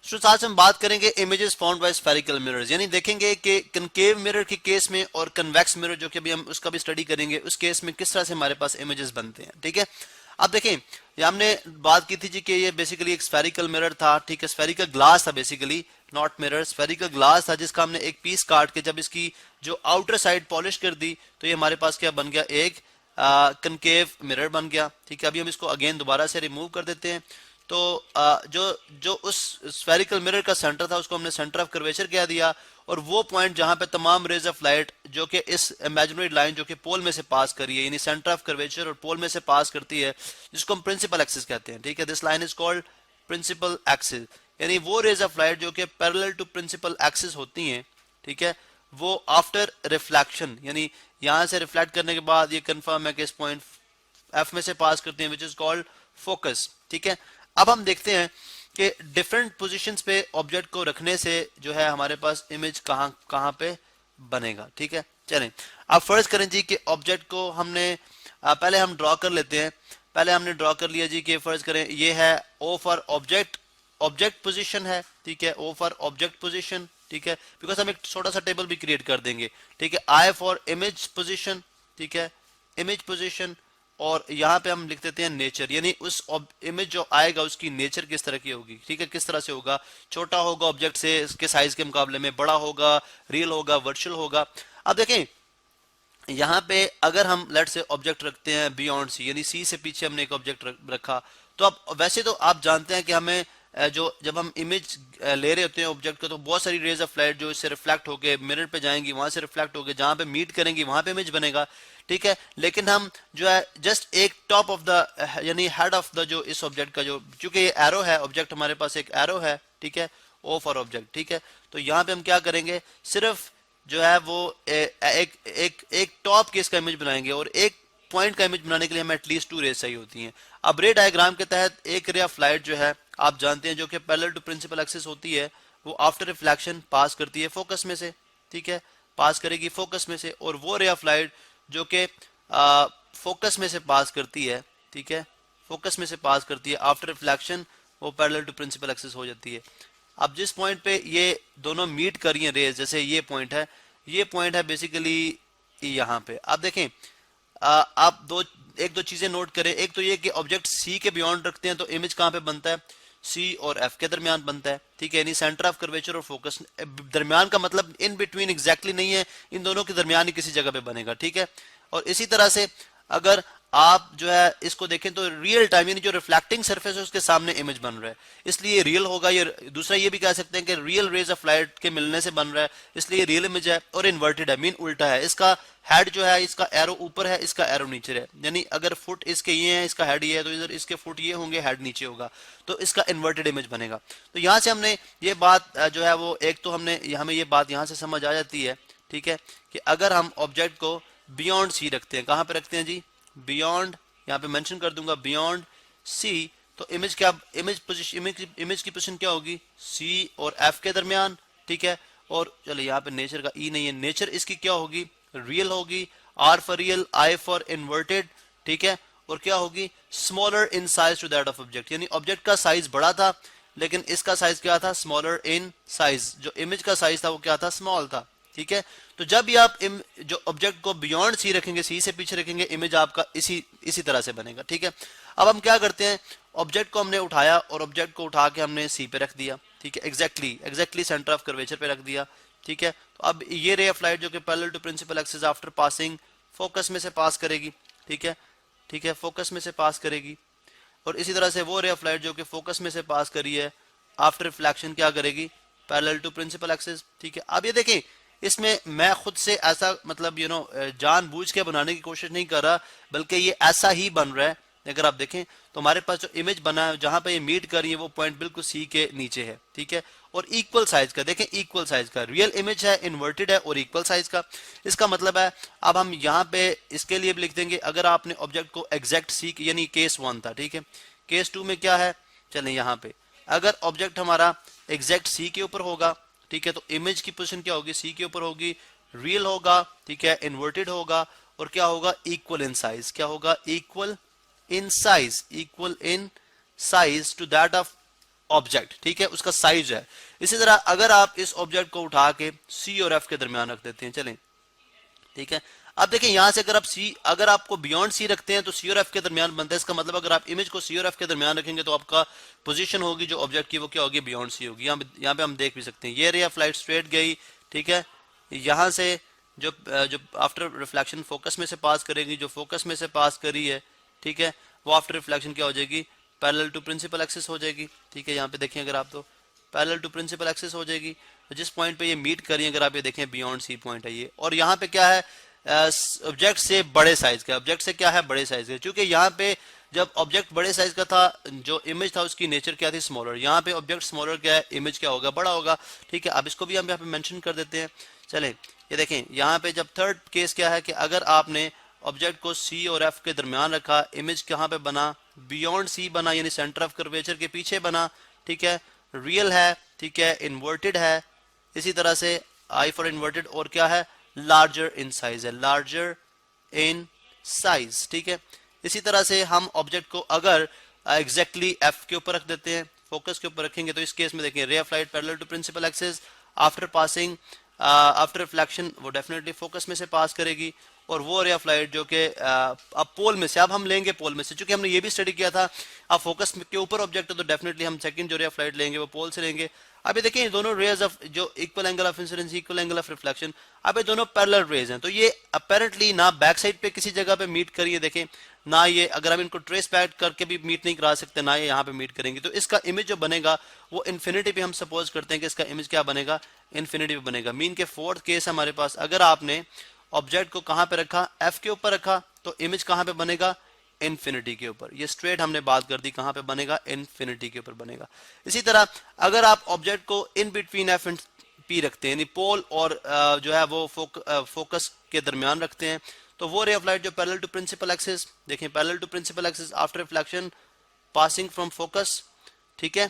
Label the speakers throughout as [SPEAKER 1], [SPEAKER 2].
[SPEAKER 1] तो आज हम बात करेंगे images found by spherical mirrors, यानी देखेंगे कि कनकेव मिरर के केस में और कन्वेक्स मिरर जो कि अभी हम उसका भी स्टडी करेंगे, उस केस में किस तरह से हमारे पास इमेजेस बनते हैं। ठीक है, अब देखें ये हमने बात की थी जी कि ये बेसिकली एक स्फेरिकल मिरर था। ठीक है, स्फेरिकल ग्लास था basically, not mirror, spherical glass था जिसका हमने एक पीस काट के जब इसकी जो आउटर साइड पॉलिश कर दी तो ये हमारे पास क्या बन गया, एक कनकेव मिरर बन गया। ठीक है, अभी हम इसको अगेन दोबारा से रिमूव कर देते हैं। तो जो जो उस स्फेरिकल मिरर का सेंटर था उसको हमने सेंटर ऑफ कर्वेचर कह दिया, और वो पॉइंट जहां पे तमाम रेज ऑफ लाइट जो कि इस इमेजिनरी लाइन जो कि पोल में से पास करी है, यानी सेंटर ऑफ कर्वेचर और पोल में से पास करती है, जिसको हम प्रिंसिपल एक्सिस कहते हैं। ठीक है, this line is called principal axis, यानी वो रेज ऑफ लाइट जो कि पैरेलल टू प्रिंसिपल एक्सिस होती हैं। ठीक है, वो आफ्टर रिफ्लेक्शन, यानी यहां से रिफ्लेक्ट करने के बाद ये कंफर्म है कि इस पॉइंट एफ में से पास करते हैं, विच इज कॉल्ड फोकस। ठीक है, अब हम देखते हैं कि डिफरेंट पोजीशंस पे ऑब्जेक्ट को रखने से जो है हमारे पास इमेज कहां कहां पे बनेगा। ठीक है, चलें अब फर्ज करें जी कि ऑब्जेक्ट को हमने पहले हम ड्रॉ कर लेते हैं। पहले हमने ड्रॉ कर लिया जी कि फर्ज करें ये है O for object, object position है। ठीक है, ओ फॉर ऑब्जेक्ट पोजीशन। ठीक है, बिकॉज हम एक छोटा सा टेबल भी क्रिएट कर देंगे। ठीक है, आई फॉर इमेज पोजीशन। ठीक है, इमेज पोजीशन, और यहाँ पे हम लिख देते हैं नेचर, यानी उस इमेज जो आएगा उसकी नेचर किस तरह की होगी। ठीक है, किस तरह से होगा, छोटा होगा ऑब्जेक्ट से इसके साइज के मुकाबले में, बड़ा होगा, रियल होगा, वर्चुअल होगा। अब देखें यहाँ पे अगर हम लेट से ऑब्जेक्ट रखते हैं बियॉन्ड सी, यानी सी से पीछे हमने एक ऑब्जेक्ट रखा, तो अब वैसे तो आप जानते हैं कि हमें जो जब हम इमेज ले रहे होते हैं ऑब्जेक्ट का, तो बहुत सारी रेज ऑफ लाइट जो इससे रिफ्लेक्ट होके मिरर पे जाएंगी, वहां से रिफ्लेक्ट होके जहां पे मीट करेंगी वहां पे इमेज बनेगा। ठीक है, लेकिन हम जो है जस्ट एक टॉप ऑफ द यानी हेड ऑफ द जो इस ऑब्जेक्ट का जो, चूंकि ये एरो है, ऑब्जेक्ट हमारे पास एक एरो है। ठीक है, ओ फॉर ऑब्जेक्ट। ठीक है, तो यहाँ पे हम क्या करेंगे, सिर्फ जो है वो एक टॉप केस का इमेज बनाएंगे, और एक पॉइंट का इमेज बनाने के लिए हमें एटलीस्ट 2 रेज चाहिए होती हैं। अब रे डायग्राम के तहत एक रे ऑफ लाइट जो है आप जानते हैं जो कि पैरेलल टू प्रिंसिपल एक्सिस होती है, वो आफ्टर रिफ्लेक्शन पास करती है फोकस में से। ठीक है, पास करेगी फोकस में से, और वो रे ऑफ लाइट जो कि फोकस में से पास करती है, ठीक है, फोकस में से पास करती है आफ्टर रिफ्लेक्शन, वो पैरेलल टू प्रिंसिपल एक्सिस हो जाती है। अब जिस पॉइंट पे ये दोनों मीट कर रही हैं रेज, जैसे ये पॉइंट है बेसिकली यहाँ पे। आप देखें आप एक दो चीजें नोट करें। एक तो ये कि ऑब्जेक्ट सी के बियॉन्ड रखते हैं तो इमेज कहाँ पे बनता है, सी और एफ के दरमियान बनता है। ठीक है, यानी सेंटर ऑफ कर्वेचर और फोकस दरमियान का मतलब इन बिटवीन एग्जैक्टली नहीं है, इन दोनों के दरमियान ही किसी जगह पे बनेगा। ठीक है, और इसी तरह से अगर आप जो है इसको देखें तो रियल टाइम यानी जो रिफ्लेक्टिंग सरफेस है उसके सामने इमेज बन रहा है, इसलिए रियल होगा। ये दूसरा ये भी कह सकते हैं कि रियल रेज ऑफ लाइट के मिलने से बन रहा है, इसलिए रियल इमेज है। और इन्वर्टेड है, मीन उल्टा है, इसका हेड जो है इसका एरो ऊपर है, इसका एरो नीचे है, यानी अगर फुट इसके ये है, इसका हेड ये है, तो इधर इसके फुट ये होंगे, हेड नीचे होगा, तो इसका इन्वर्टेड इमेज बनेगा। तो यहाँ से हमने ये बात जो है वो एक तो हमें ये बात यहाँ से समझ आ जाती है। ठीक है, कि अगर हम ऑब्जेक्ट को बियॉन्ड सी रखते हैं, कहाँ पे रखते हैं जी, बियॉन्ड, यहाँ पे मेंशन कर दूंगा बियॉन्ड सी, तो इमेज क्या, इमेज पोजीशन, इमेज की पोजीशन क्या होगी, सी और एफ के दरमियान। ठीक है, और चलो यहाँ पे नेचर का ई नहीं है, नेचर इसकी क्या होगी, रियल होगी, R for real, I for inverted. ठीक है, और क्या होगी, smaller in size to that of object, यानी ऑब्जेक्ट का साइज बड़ा था लेकिन इसका साइज क्या था, स्मॉलर इन साइज, जो इमेज का साइज था वो क्या था, स्मॉल था। ठीक है, तो जब भी आप जो ऑब्जेक्ट को बियॉन्ड सी रखेंगे, सी से पीछे रखेंगे, इमेज आपका इसी तरह से बनेगा। ठीक है, अब हम क्या करते हैं, ऑब्जेक्ट को हमने उठाया और ऑब्जेक्ट को उठा के हमने सी पे रख दिया। ठीक है, एग्जैक्टली सेंटर ऑफ कर्वेचर पे रख दिया। ठीक है, तो अब ये रे ऑफ लाइट जो कि parallel to principal axis after passing focus में से पास करेगी। ठीक है, ठीक है, फोकस में से पास करेगी, और इसी तरह से वो रे ऑफ लाइट जो कि फोकस में से पास करी है आफ्टर रिफ्लेक्शन क्या करेगी, पैरेलल टू प्रिंसिपल एक्सिस। ठीक है, अब ये देखें इसमें मैं खुद से ऐसा मतलब जानबूझ के बनाने की कोशिश नहीं कर रहा, बल्कि ये ऐसा ही बन रहा है। अगर आप देखें तो हमारे पास जो इमेज बना है जहां पे ये मीट कर रही है वो पॉइंट बिल्कुल सी के नीचे है। ठीक है, और इक्वल साइज का, देखें इक्वल साइज का रियल इमेज है, इन्वर्टेड है और इक्वल साइज का। इसका मतलब है अब हम यहाँ पे इसके लिए भी लिख देंगे, अगर आपने ऑब्जेक्ट को एग्जैक्ट सी यानी केस 1 था। ठीक है, केस 2 में क्या है, चलें यहाँ पे अगर ऑब्जेक्ट हमारा एग्जैक्ट सी के ऊपर होगा, ठीक है, तो इमेज की पोजीशन क्या होगी, सी के ऊपर होगी, रियल होगा, ठीक है, इन्वर्टेड होगा, और क्या होगा, इक्वल इन साइज। क्या होगा, equal in size, equal in size to that of object, ठीक है, उसका साइज है। इसी तरह अगर आप इस ऑब्जेक्ट को उठा के सी और एफ के दरमियान रख देते हैं, चलें, ठीक है, अब देखें यहां से अगर आपको बियॉन्ड सी रखते हैं तो सी और एफ के दरमियान बनता है। इसका मतलब अगर आप इमेज को सी और एफ के दरमियान रखेंगे तो आपका पोजीशन होगी जो ऑब्जेक्ट की वो क्या होगी, बियॉन्ड सी होगी। यहाँ पे हम देख भी सकते हैं ये रे ऑफ लाइट स्ट्रेट गई, ठीक है, यहां से जो जो आफ्टर रिफ्लेक्शन फोकस में से पास करेगी, जो फोकस में से पास करी है, ठीक है, वो आफ्टर रिफ्लेक्शन क्या हो जाएगी, पैरेलल टू प्रिंसिपल एक्सिस हो जाएगी, ठीक है। यहाँ पे देखें अगर आप तो पैरेलल टू प्रिंसिपल एक्सिस हो जाएगी, तो जिस पॉइंट पे ये मीट करी अगर आप ये देखें बियॉन्ड सी पॉइंट है ये, और यहाँ पे क्या है, ऑब्जेक्ट से बड़े साइज का, ऑब्जेक्ट से क्या है, बड़े साइज का, क्योंकि यहाँ पे जब ऑब्जेक्ट बड़े साइज का था, जो इमेज था उसकी नेचर क्या थी, स्मॉलर। यहाँ पे ऑब्जेक्ट स्मॉलर क्या है, इमेज क्या होगा, बड़ा होगा, ठीक है। अब इसको भी हम यहाँ पे मेंशन कर देते हैं। चलें, ये देखें यहाँ पे जब थर्ड केस क्या है कि अगर आपने ऑब्जेक्ट को सी और एफ के दरमियान रखा, इमेज कहाँ पे बना, बियॉन्ड सी बना, यानी सेंटर ऑफ कर्वेचर के पीछे बना, ठीक है, रियल है, ठीक है, इन्वर्टेड है, इसी तरह से आई फॉर इन्वर्टेड, और क्या है, लार्जर इन साइज है, लार्जर इन साइज, ठीक है। इसी तरह से हम ऑब्जेक्ट को अगर एग्जैक्टली एफ के ऊपर रख देते हैं, फोकस के ऊपर रखेंगे, तो इस केस में देखिए ray of light parallel to principal axis, after passing after reflection वो डेफिनेटली फोकस में से पास करेगी, और वो रे ऑफ लाइट जो कि अब पोल में से, अब हम लेंगे पोल में से, क्योंकि हमने ये भी स्टडी किया था अब फोकस के ऊपर ऑब्जेक्ट है तो डेफिनेटली हम सेकंड जो रे ऑफ लाइट लेंगे वो पोल से लेंगे। अब ये देखिए दोनों रेज ऑफ जो equal angle of incidence, equal angle of reflection, अब ये दोनों पैरेलल रेज हैं, तो ये अपेरेंटली ना बैक साइड पे किसी जगह पे मीट करिए, देखें ना, ये अगर हम इनको ट्रेस बैक करके भी मीट नहीं करा सकते, ना ये यहाँ पे मीट करेंगे, तो इसका इमेज जो बनेगा वो इन्फिनिटी पे हम सपोज करते हैं कि इसका इमेज क्या बनेगा, इन्फिनिटी पे बनेगा। मीन के फोर्थ केस हमारे पास, अगर आपने ऑब्जेक्ट को कहां पे रखा, एफ के ऊपर रखा, तो इमेज कहां पे बनेगा, इन्फिनिटी के ऊपर। ये स्ट्रेट हमने बात कर दी, कहां पे बनेगा, इन्फिनिटी के ऊपर बनेगा। इसी तरह अगर आप ऑब्जेक्ट को in between F and P रखते हैं, यानी पोल और जो है वो फोकस के दरमियान रखते हैं, तो वो रे ऑफ लाइट जो पैरेलल टू प्रिंसिपल एक्सिस, देखें parallel to principal axis after reflection passing from focus, ठीक है।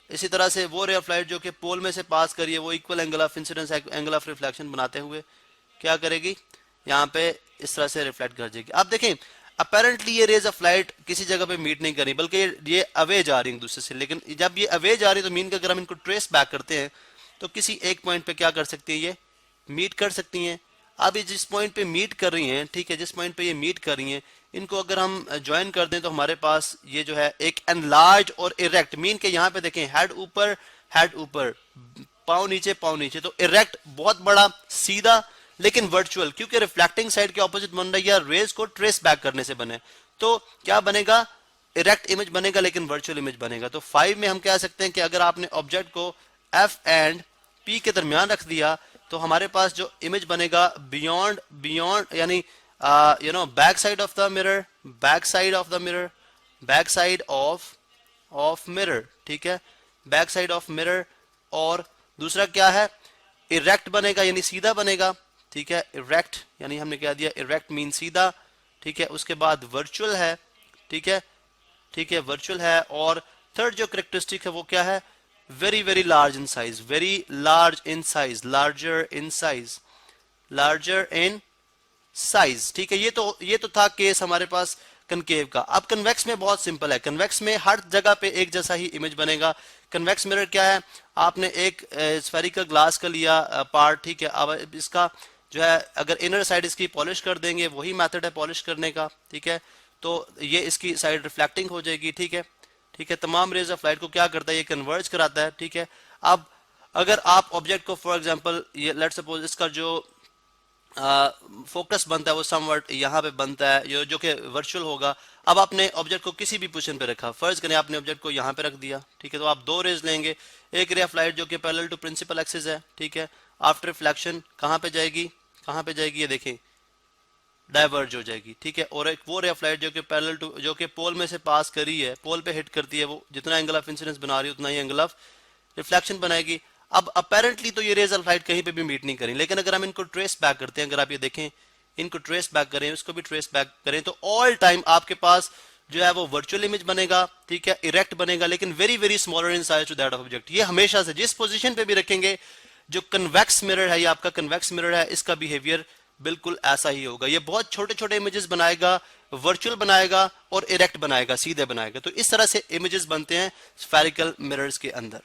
[SPEAKER 1] इसी तरह से वो रे ऑफ लाइट जो कि पोल में से पास करिए, वो equal angle of incidence angle of reflection बनाते हुए क्या करेगी, यहाँ पे इस तरह से रिफ्लेक्ट कर जाएगी। आप देखें अपेरेंटली ये रेज ऑफ लाइट किसी जगह पे मीट नहीं कर रही, बल्कि ये अवे जा रही है दूसरे से, लेकिन जब ये अवे जा रही है तो मीन का अगर हम इनको ट्रेस बैक करते हैं तो किसी एक पॉइंट पे क्या कर सकती है, ये मीट कर सकती हैं। अब ये जिस पॉइंट पे मीट कर रही हैं, ठीक है, जिस पॉइंट पे ये मीट कर रही हैं, इनको अगर हम ज्वाइन कर दें तो हमारे पास ये जो है एक एनलार्ज और इरेक्ट, मीन के यहाँ पे देखें हेड ऊपर, पाँव नीचे, तो इरेक्ट बहुत बड़ा सीधा, लेकिन वर्चुअल, क्योंकि रिफ्लेक्टिंग साइड के ऑपोजिट बन रहा है, या रेज को ट्रेस बैक करने से बने, तो क्या बनेगा, इरेक्ट इमेज बनेगा, लेकिन वर्चुअल इमेज बनेगा। तो 5 में हम कह सकते हैं कि अगर आपने ऑब्जेक्ट को एफ एंड पी के दरमियान रख दिया तो हमारे पास जो इमेज बनेगा बियॉन्ड यानी back side of the mirror, ठीक है, बैक साइड ऑफ मिरर, और दूसरा क्या है, इरेक्ट बनेगा यानी सीधा बनेगा, ठीक है, इरेक्ट यानी हमने क्या दिया, इरेक्ट मीन सीधा, ठीक है। उसके बाद वर्चुअल है, ठीक है, वर्चुअल है, और थर्ड जो करेक्टरिस्टिक है वो क्या है, very very large in size, larger in size, ठीक है। ये तो था केस हमारे पास कनकेव का। अब कन्वेक्स में बहुत सिंपल है, कन्वेक्स में हर जगह पे एक जैसा ही इमेज बनेगा। कन्वेक्स मिरर क्या है, आपने एक स्फेरिकल ग्लास का लिया पार्ट, ठीक है, अब इसका जो है अगर इनर साइड इसकी पॉलिश कर देंगे, वही मेथड है पॉलिश करने का, ठीक है, तो ये इसकी साइड रिफ्लेक्टिंग हो जाएगी, ठीक है, तमाम रेज ऑफ लाइट को क्या करता है, ये कन्वर्ज कराता है, ठीक है। अब अगर आप ऑब्जेक्ट को फॉर एग्जांपल ये लेट्स सपोज इसका जो फोकस बनता है वो समवट यहाँ पे बनता है, जो कि वर्चुअल होगा। अब आपने ऑब्जेक्ट को किसी भी पोजीशन पे रखा, फर्ज करें आपने ऑब्जेक्ट को यहाँ पे रख दिया, ठीक है, तो आप दो रेज लेंगे, एक रे ऑफ लाइट जो कि पैरेलल टू प्रिंसिपल एक्सिस है, ठीक है, आफ्टर रिफ्लेक्शन कहाँ पे जाएगी, ये देखें डाइवर्ज हो जाएगी, ठीक है, और एक वो रे ऑफ लाइट जो कि पैरेलल टू, जो कि पोल में से पास करी है, पोल पे हिट करती है, वो जितना एंगल ऑफ इंसिडेंस बना रही है उतना ही एंगल ऑफ रिफ्लेक्शन बनाएगी। अब अपेरेंटली तो ये रेज ऑफ लाइट कहीं पे भी मीट नहीं करें, लेकिन अगर हम इनको ट्रेस बैक करते हैं, अगर आप ये देखें इनको ट्रेस बैक करें, इसको भी ट्रेस बैक करें, तो ऑल टाइम आपके पास जो है वो वर्चुअल इमेज बनेगा, ठीक है, इरेक्ट बनेगा, लेकिन very very smaller in size to that of object. ये हमेशा से जिस पोजीशन पे भी रखेंगे, जो कन्वेक्स मिरर है, ये आपका कन्वेक्स मिरर है, इसका बिहेवियर बिल्कुल ऐसा ही होगा, ये बहुत छोटे छोटे इमेजेस बनाएगा, वर्चुअल बनाएगा और इरेक्ट बनाएगा, सीधे बनाएगा। तो इस तरह से इमेजेस बनते हैं स्फेरिकल मिरर्स के अंदर।